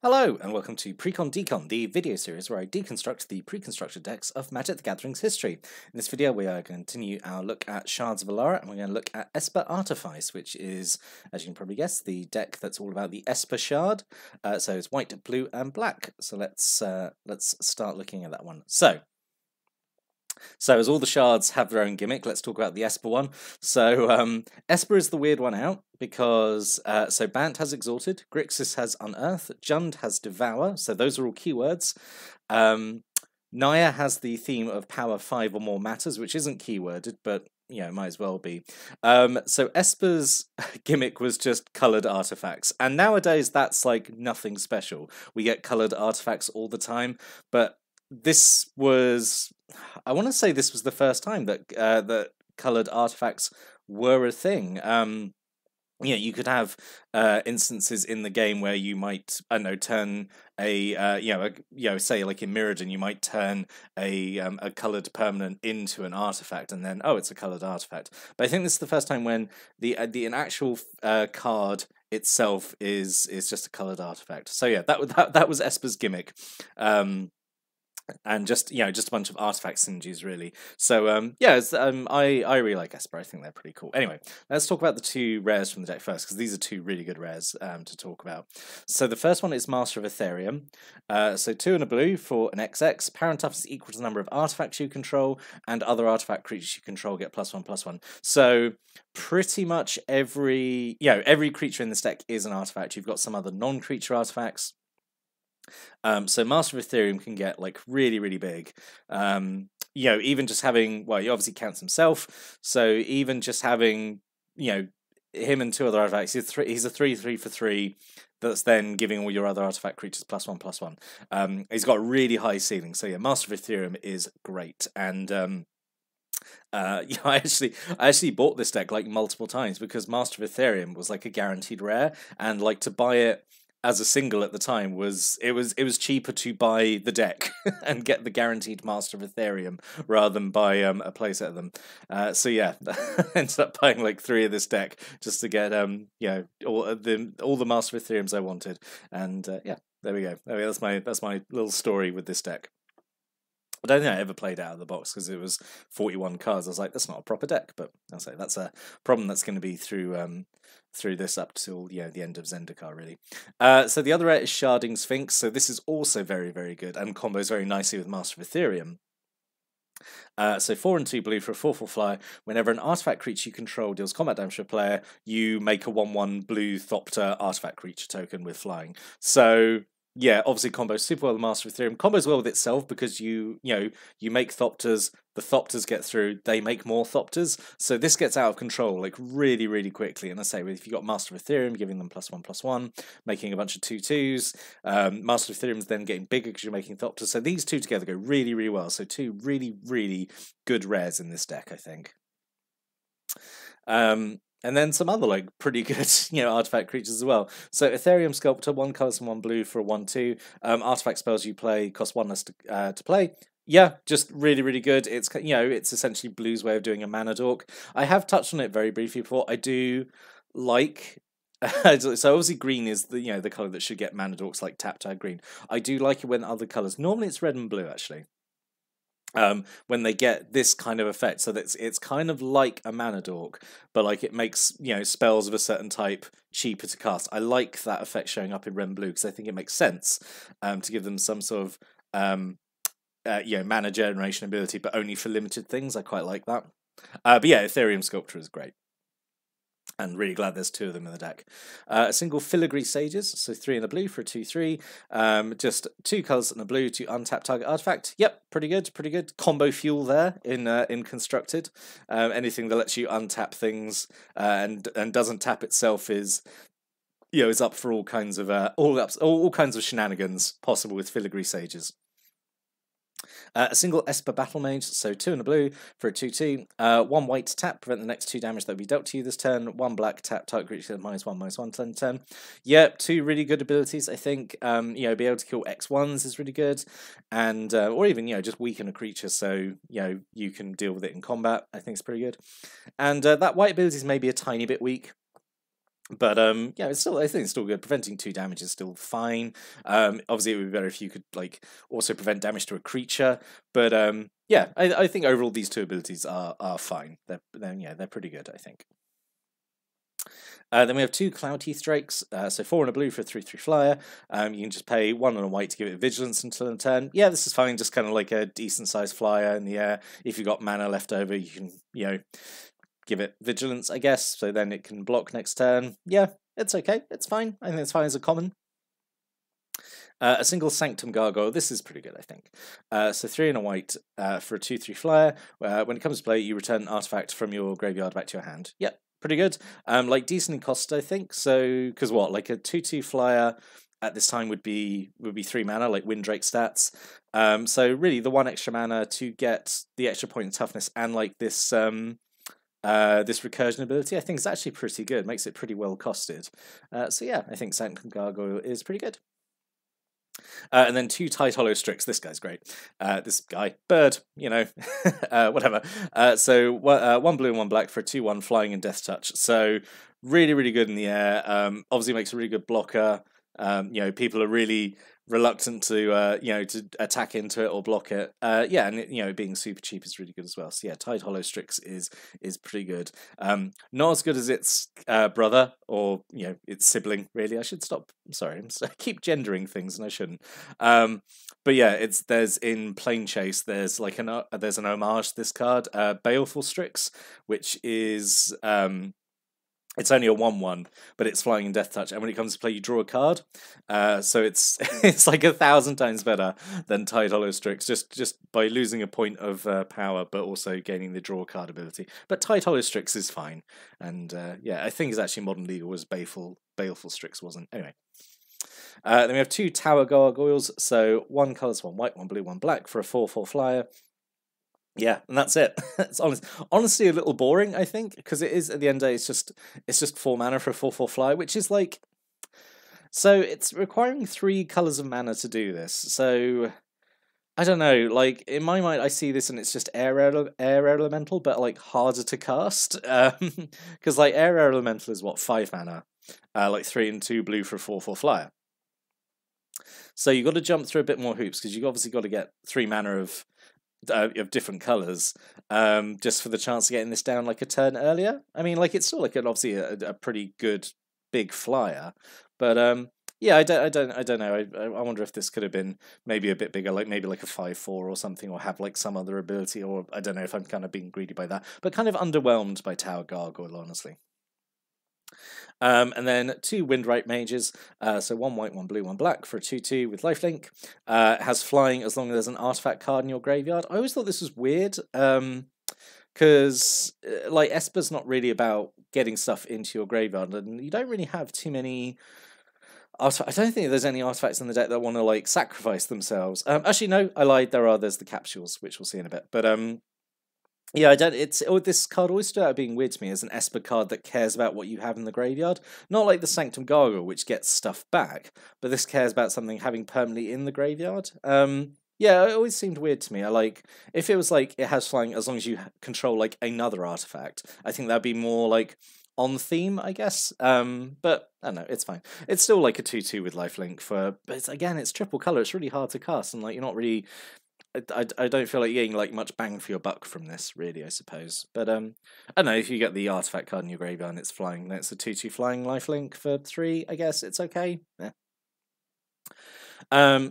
Hello, and welcome to Precon Decon, the video series where I deconstruct the pre-constructed decks of Magic the Gathering's history. In this video, we are going to continue our look at Shards of Alara, and we're going to look at Esper Artifice, which is, as you can probably guess, the deck that's all about the Esper Shard. So it's white, blue, and black. So let's start looking at that one. So as all the shards have their own gimmick, let's talk about the Esper one. So Esper is the weird one out because so Bant has Exalted, Grixis has Unearth, Jund has Devour, so those are all keywords. Naya has the theme of power 5 or more matters, which isn't keyworded, but you know, might as well be. So Esper's gimmick was just coloured artifacts, and nowadays that's like nothing special. We get coloured artifacts all the time, but this was, I want to say this was the first time that that coloured artifacts were a thing. Yeah, you could have instances in the game where you might, I don't know, turn a say like in Mirrodin, you might turn a coloured permanent into an artifact, and then it's a coloured artifact. But I think this is the first time when an actual card itself is just a coloured artifact. So yeah, that was Esper's gimmick. And just just a bunch of artifact synergies, really. So I really like Esper. I think they're pretty cool. Anyway, let's talk about the two rares from the deck first, because these are two really good rares to talk about. So the first one is Master of Ethereum. So 2 and a blue for an XX. Power and toughness is equal to the number of artifacts you control, and other artifact creatures you control get +1/+1. So pretty much every creature in this deck is an artifact. You've got some other non-creature artifacts. So Master of Ethereum can get like really, really big. Even just having, well, he obviously counts himself, so even just having, him and 2 other artifacts, he's a 3/3 for 3. That's then giving all your other artifact creatures +1/+1. He's got a really high ceiling. So yeah, Master of Ethereum is great. And I actually bought this deck like multiple times because Master of Ethereum was like a guaranteed rare, and like to buy it as a single at the time was cheaper to buy the deck and get the guaranteed Master of Ethereum rather than buy a playset of them. So yeah, I ended up buying like 3 of this deck just to get all the Master of Ethereums I wanted. And yeah, there we go. That's my little story with this deck. I don't think I ever played out of the box because it was 41 cards. I was like, that's not a proper deck, but I'll say that's a problem that's going to be through this up till the end of Zendikar, really. So the other rare is Sharding Sphinx. So this is also very, very good and combos very nicely with Master of Ethereum. So 4 and 2 blue for a 4/4 flyer. Whenever an artifact creature you control deals combat damage to a player, you make a 1/1 blue Thopter artifact creature token with flying. So yeah, obviously combos super well with Master of Ethereum. Combos well with itself because you make Thopters, the Thopters get through, they make more Thopters. So this gets out of control like really, really quickly. And I say, if you've got Master of Ethereum, giving them +1/+1, making a bunch of 2/2s. Master of Ethereum's then getting bigger because you're making Thopters. So these two together go really, really well. So 2 really, really good rares in this deck, I think. And then some other like pretty good, artifact creatures as well. So Ethereum Sculptor, 1 colours and 1 blue for a 1/2. Artifact spells you play cost 1 less to play. Yeah, just really, really good. It's it's essentially blue's way of doing a mana dork. I have touched on it very briefly before. I do like. So obviously green is the colour that should get mana dorks like tap green. I do like it when other colours. Normally it's red and blue actually. When they get this kind of effect, so that it's kind of like a mana dork, but like it makes spells of a certain type cheaper to cast. I like that effect showing up in red and blue because I think it makes sense to give them some sort of mana generation ability, but only for limited things. I quite like that. But yeah, Ethereum Sculptor is great. And really glad there's 2 of them in the deck. A single Filigree Sages, so 3 in a blue for a 2/3. Just 2 colours and a blue to untap target artifact. Yep, pretty good. Combo fuel there in constructed. Anything that lets you untap things and doesn't tap itself is up for all kinds of all kinds of shenanigans possible with Filigree Sages. A single Esper Battle Mage, so 2 in a blue for a 2/2. 1 white tap, prevent the next 2 damage that will be dealt to you this turn. 1 black tap, target creature -1/-1 turn. Yep, 2 really good abilities, I think. Be able to kill X1s is really good, and or even just weaken a creature so you can deal with it in combat. I think it's pretty good. And that white ability is maybe a tiny bit weak. But yeah, it's still, I think it's still good. Preventing 2 damage is still fine. Obviously, it would be better if you could like also prevent damage to a creature. But yeah, I think overall these 2 abilities are fine. They're pretty good, I think. Then we have 2 Cloud Teeth Drakes, so 4 and a blue for a 3/3 flyer. You can just pay 1 and a white to give it vigilance until end turn. Yeah, this is fine, just kind of like a decent sized flyer in the air. If you've got mana left over, you can, give it vigilance, I guess, so then it can block next turn. Yeah, it's okay, it's fine. I think it's fine as a common. A single Sanctum Gargoyle. This is pretty good, I think. So 3 and a white for a 2/3 flyer. When it comes to play, you return an artifact from your graveyard back to your hand. Yep, pretty good. Like decently costed, I think. So because what, like a 2/2 flyer at this time would be 3 mana, like Windrake stats. So really, the 1 extra mana to get the extra point in toughness and like this this recursion ability, I think is actually pretty good. Makes it pretty well costed. So yeah, I think Sanctum Gargoyle is pretty good. And then 2 Tight Hollow Strix. This guy's great. This guy, bird, whatever. So 1 blue and 1 black for a 2/1 flying and death touch. So really, really good in the air. Obviously makes a really good blocker. People are really reluctant to attack into it or block it. Yeah, and it being super cheap is really good as well. So yeah, Tight Hollow Strix is pretty good. Not as good as its brother or its sibling. Really, I should stop. Sorry, I keep gendering things and I shouldn't. But yeah, there's in Plane Chase. There's like there's an homage to this card, Baleful Strix, which is it's only a 1/1, but it's flying and death touch. And when it comes to play, you draw a card. So it's it's like 1,000 times better than Tight Hollow Strix, just by losing a point of power, but also gaining the draw card ability. But Tight Hollow Strix is fine, and yeah, I think it's actually Modern Legal was Baleful Strix wasn't. Anyway. Then we have 2 Tower Gargoyles, so 1 colours, 1 white, 1 blue, 1 black for a 4/4 flyer. Yeah, and that's it. It's honestly a little boring, I think, because it is at the end of the day, it's just 4 mana for a 4/4 fly, which is like, so it's requiring 3 colors of mana to do this. So I don't know, like in my mind, I see this and it's just air elemental, but like harder to cast. Because like air elemental is what, 5 mana, like 3 and 2 blue for a 4/4 flyer. So you got to jump through a bit more hoops because you obviously got to get 3 mana of different colours, just for the chance of getting this down like a turn earlier. I mean, like it's still like obviously a pretty good big flyer, but yeah, I don't know. I wonder if this could have been maybe a bit bigger, like maybe like a 5/4 or something, or have like some other ability, or I don't know if I'm kind of being greedy by that, but kind of underwhelmed by Tower Gargoyle, honestly. And then 2 Windright Mages, so 1 white, 1 blue, 1 black for a 2/2 with lifelink. Has flying as long as there's an artifact card in your graveyard. I always thought this was weird, because like Esper's not really about getting stuff into your graveyard, and you don't really have too many. I don't think there's any artifacts in the deck that want to like sacrifice themselves. Actually, no, I lied. There's the capsules, which we'll see in a bit, but yeah, I don't. This card always stood out being weird to me as an Esper card that cares about what you have in the graveyard. Not like the Sanctum Gargoyle, which gets stuff back, but this cares about something having permanently in the graveyard. Yeah, it always seemed weird to me. I like if it was like it has flying as long as you control like another artifact. I think that'd be more like on theme, I guess. But I don't know, it's fine. It's still like a 2/2 with lifelink but it's triple color. It's really hard to cast, and like you're not really. I don't feel like you're getting like much bang for your buck from this, really, I suppose. But I don't know, if you get the artifact card in your graveyard and it's flying, then it's a 2/2 flying lifelink for 3, I guess it's okay. Yeah.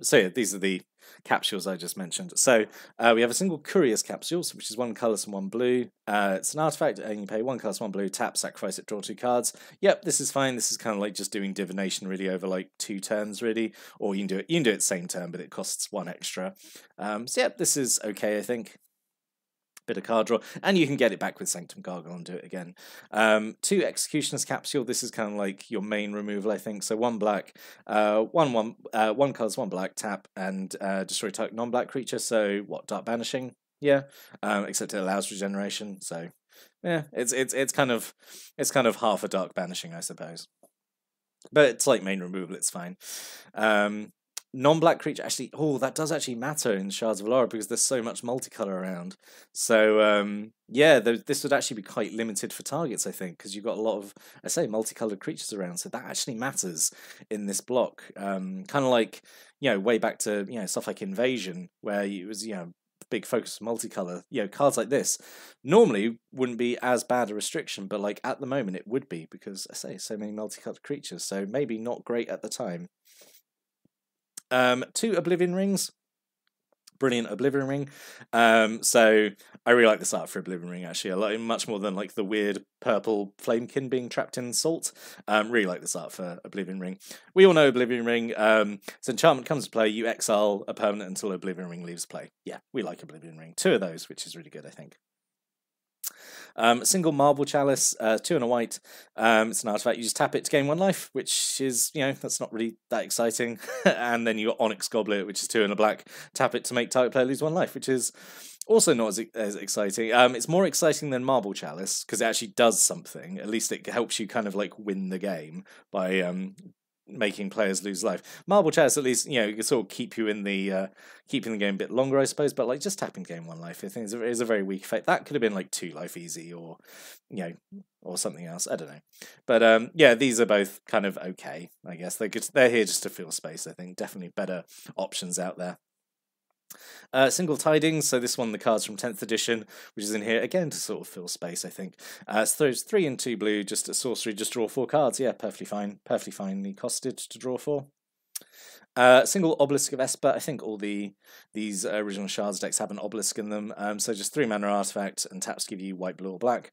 So yeah, these are the capsules I just mentioned. So we have a single Curious Capsules, which is 1 colourless and 1 blue. It's an artifact, and you pay 1 colourless, 1 blue, tap, sacrifice it, draw 2 cards. Yep, this is fine. This is kind of like just doing divination really over like 2 turns really, or you can do it same turn, but it costs 1 extra. So yep, this is okay, I think. Bit of card draw, and you can get it back with Sanctum Gargoyle and do it again. 2 Executioner's Capsule. This is kind of like your main removal, I think. So 1 black, 1 colours, 1 black, tap, and destroy target non-black creature. So what? Dark Banishing, yeah. Except it allows regeneration. So yeah, it's kind of half a Dark Banishing, I suppose. But it's like main removal. It's fine. Non-black creature actually. Oh, that does actually matter in Shards of Alara because there's so much multicolor around. So yeah, this would actually be quite limited for targets, I think, because you've got a lot of, I say, multicolored creatures around. So that actually matters in this block. Kind of like, way back to stuff like Invasion, where it was big focus on multicolor. Cards like this normally wouldn't be as bad a restriction, but like at the moment it would be because I say so many multicolored creatures. So maybe not great at the time. 2 Oblivion Rings. Brilliant Oblivion Ring. So I really like this art for Oblivion Ring, actually. I like it much more than like the weird purple flamekin being trapped in salt. Really like this art for Oblivion Ring. We all know Oblivion Ring. So enchantment comes to play, you exile a permanent until Oblivion Ring leaves play. Yeah, we like Oblivion Ring. 2 of those, which is really good, I think. Single Marble Chalice, 2 and a white. It's an artifact. You just tap it to gain 1 life, which is, that's not really that exciting. And then you got Onyx Goblet, which is 2 and a black. Tap it to make target player lose 1 life, which is also not as exciting. It's more exciting than Marble Chalice because it actually does something. At least it helps you kind of like win the game by making players lose life. Marble Chalice, at least, it can sort of keep you in the keeping the game a bit longer, I suppose. But like just tapping game 1 life, I think is a very weak effect. That could have been like 2 life easy, or or something else. I don't know. But yeah, these are both kind of okay. I guess they're here just to fill space. I think definitely better options out there. Single Tidings, so this one, the cards from 10th edition, which is in here, again, to sort of fill space, I think. So it's 3 and 2 blue, just a sorcery, just draw 4 cards. Yeah, perfectly finely costed to draw 4. Single Obelisk of Esper. I think all these original Shards decks have an Obelisk in them. So just 3 mana artifact, and taps give you white, blue, or black.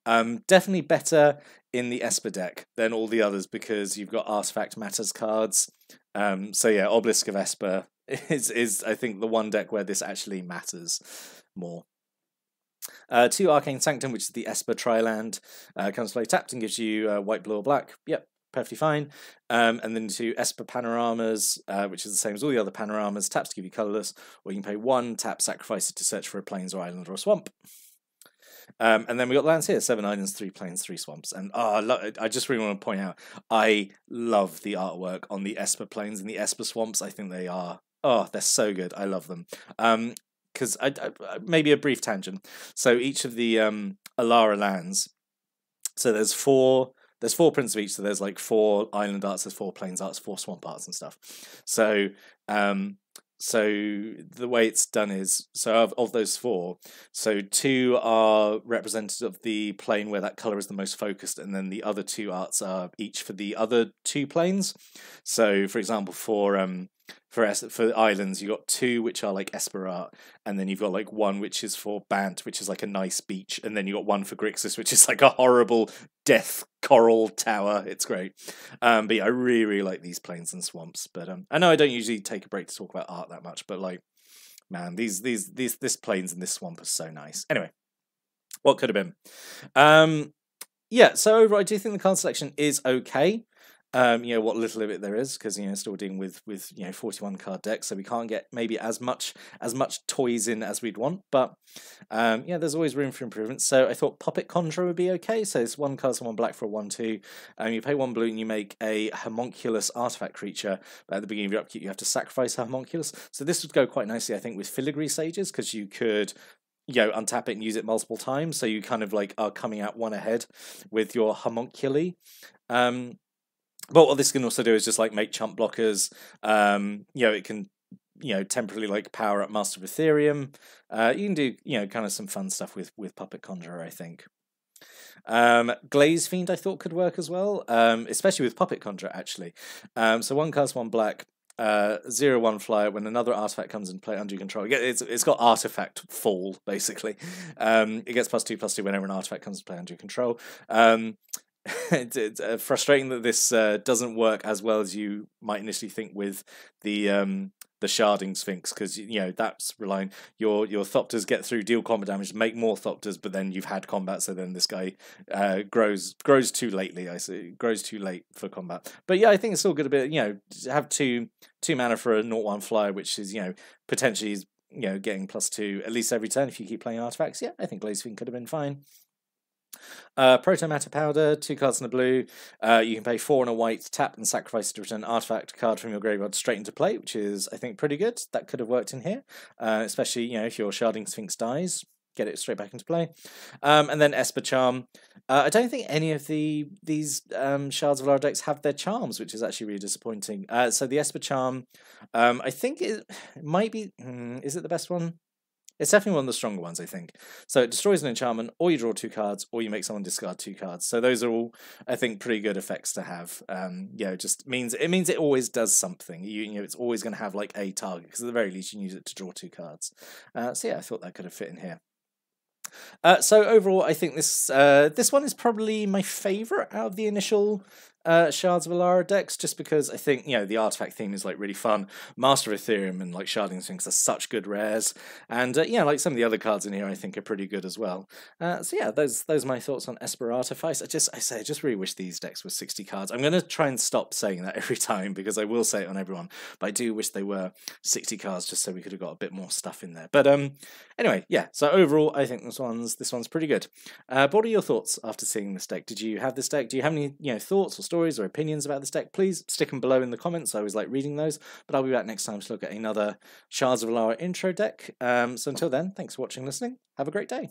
Definitely better in the Esper deck than all the others because you've got Artifact Matters cards. So yeah, Obelisk of Esper is I think the one deck where this actually matters more. 2 Arcane Sanctum, which is the Esper Triland, comes to play tapped and gives you white, blue, or black. Yep, perfectly fine. And then 2 Esper Panoramas, which is the same as all the other panoramas, taps to give you colourless, or you can pay 1, tap, sacrifice it to search for a plains or island or a swamp. And then we got lands here: 7 islands, 3 plains, 3 swamps. And I just really want to point out, I love the artwork on the Esper plains and the Esper swamps. I think they are, they're so good. I love them. Because maybe a brief tangent. So each of the Alara lands, so there's 4 prints of each. So there's like 4 island arts, there's 4 plains arts, 4 swamp arts and stuff. So so the way it's done is, so of those 4, so 2 are representative of the plane where that colour is the most focused, and then the other 2 arts are each for the other 2 planes. So for example, for islands, you got 2 which are like Esper art, and then you've got like 1 which is for Bant, which is like a nice beach, and then you got 1 for Grixis, which is like a horrible death coral tower. It's great. But yeah, I really, really like these plains and swamps. But I know I don't usually take a break to talk about art that much, but like, man, this plains and this swamp is so nice. Anyway, what could have been? Yeah, so overall, I do think the card selection is okay. What little of it there is, because still dealing with 41 card decks, so we can't get maybe as much toys in as we'd want, but yeah, there's always room for improvement. So I thought Puppet Conjurer would be okay. So it's 1 card, 1 black for a 1/2. You pay 1 blue and you make a homunculus artifact creature, but at the beginning of your upkeep you have to sacrifice a homunculus. So this would go quite nicely, I think, with Filigree Sages, because you could untap it and use it multiple times, so you kind of like are coming out 1 ahead with your homunculi. But what this can also do is just like make chump blockers. It can temporarily like power up Master of Ethereum. You can do kind of some fun stuff with Puppet Conjurer, I think. Glaze Fiend I thought could work as well, especially with Puppet Conjurer actually. So 1 cast, 1 black. 0/1 flyer. When another artifact comes in play under your control, it's got artifact fall basically. It gets +2/+2 whenever an artifact comes to play under your control. It's frustrating that this doesn't work as well as you might initially think with the Sharding Sphinx, because that's relying your Thopters get through, deal combat damage, make more Thopters, but then you've had combat, so then this guy grows too lately. I see, grows too late for combat. But yeah, I think it's still good a bit. Have two mana for a 0/1 flyer, which is potentially is getting +2 at least every turn if you keep playing artifacts. Yeah, I think Glaze Fiend could have been fine. Proto Matter Powder, 2 cards in a blue. You can pay 4 and a white, tap and sacrifice to return an artifact card from your graveyard straight into play, which is, I think, pretty good. That could have worked in here, especially if your Sharding Sphinx dies, get it straight back into play. And then Esper Charm. I don't think any of these Shards of Alara decks have their charms, which is actually really disappointing. So the Esper Charm, I think it might be. Is it the best one? It's definitely one of the stronger ones, I think. So it destroys an enchantment, or you draw 2 cards, or you make someone discard 2 cards. So those are all, I think, pretty good effects to have. It just means it always does something. It's always going to have like a target, because at the very least you can use it to draw 2 cards. So yeah, I thought that could have fit in here. So overall, I think this one is probably my favourite out of the initial Shards of Alara decks, just because I think the artifact theme is like really fun. Master of Ethereum and like Sharding Sphinx are such good rares, and like some of the other cards in here I think are pretty good as well. So yeah, those are my thoughts on Esper Artifice. I just really wish these decks were 60 cards. I'm gonna try and stop saying that every time, because I will say it on everyone, but I do wish they were 60 cards just so we could have got a bit more stuff in there. But anyway, yeah. So overall, I think this one's pretty good. But what are your thoughts after seeing this deck? Did you have this deck? Do you have any thoughts or stories or opinions about this deck? Please stick them below in the comments. I always like reading those. But I'll be back next time to look at another Shards of Alara intro deck. So until then, thanks for watching, listening. Have a great day.